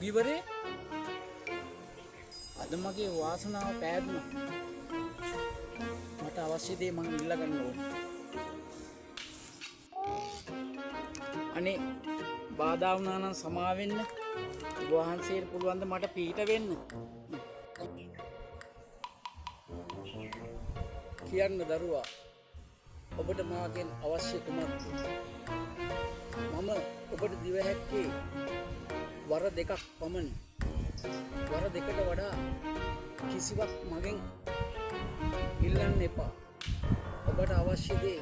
යෝගිවරේ අද මගේ වාසනාව පෑදුණා. මට අවශ්‍ය දේ මං ඉල්ල ගන්න ඕනේ. අනේ බාධා වුණා නම් සමා වෙන්න. ඔබ වහන්සේට පුළුවන් ද මට පිට වෙන්න? කියන්න දරුවා, ඔබට මාගෙන් අවශ්‍ය කුමක්ද? මම ඔබට දිව හැක්කේ වර දෙකක් පමණි. වර දෙකට වඩා කිසිවක් මගෙන් ඉල්ලන්න එපා. ඔබට අවශ්‍ය දේ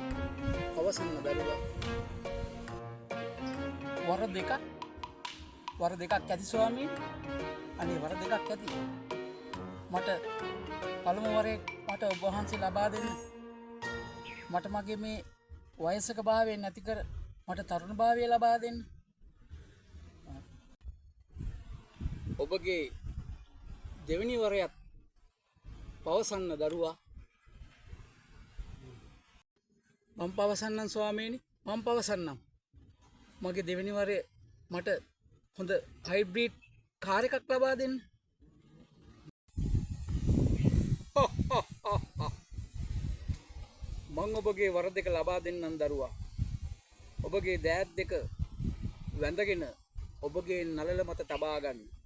අවසන්න දරුවා. වර දෙකක් ඇති ස්වාමීනි. අනේ වර දෙකක් ඇති. මට පළමු වරේ මට ඔබ වහන්සේ ලබා දෙන්න. මට මගේ මේ වයසක භාවය නැති කර මට තරුණ භාවය ලබා දෙන්න. ඔබගේ දෙවෙනි වරයත් පවසන්න දරුවා. මම පවසන්නම් ස්වාමීනි, මම පවසන්නම්. මගේ දෙවෙනි වරය මට හොඳ හයිබ්‍රිඩ් කාර් එකක් ලබා දෙන්න. මං ඔබගේ වර දෙක ලබා දෙන්නම් දරුවා. ඔබගේ දෑත් දෙක වැඳගෙන ඔබගේ නළල මත තබා ගන්න.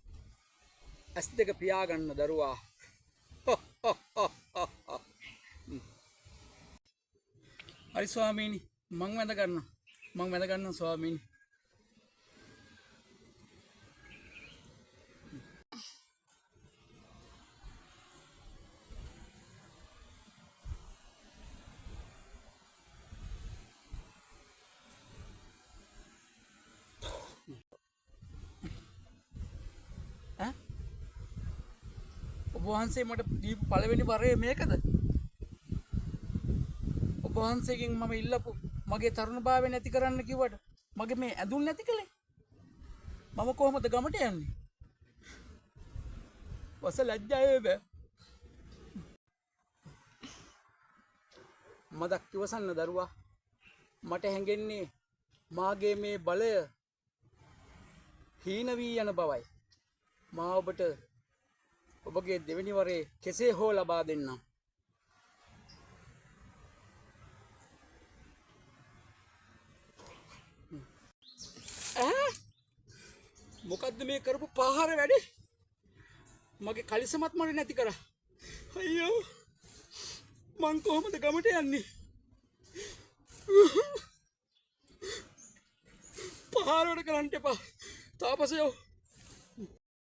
ඇස් දෙක පියාගන්න දරුවා. හරි ස්වාමීනි, මං වැඳ ගන්නම් ස්වාමීනි. ඔබ වහන්සේ මට දීපු පළවෙනි වරය මේකද? ඔබ වහන්සේගෙන් මම ඉල්ලපු මගේ තරුණභාවය නැති කරන්න කිව්වට මගේ මේ ඇඳුම් නැති කළේ. මම කොහොමද ගමට යන්නේ? වස ලැජ්ජාවේ බෑ. මදක් ඉවසන්න දරුවා. මට හැඟෙන්නේ මාගේ මේ බලය හීන වී යන බවයි. මා ඔබට ඔබගේ දෙවෙනි වරේ කෙසේ හෝ ලබා දෙන්නම්. මොකද්ද මේ කරපු පාහර වැඩේ? මගේ කලිසමත් මට නැති කරා. අයියෝ, මං කොහොමද ගමට යන්නේ? පහර වල කරන්න එපා තාපසයෝ.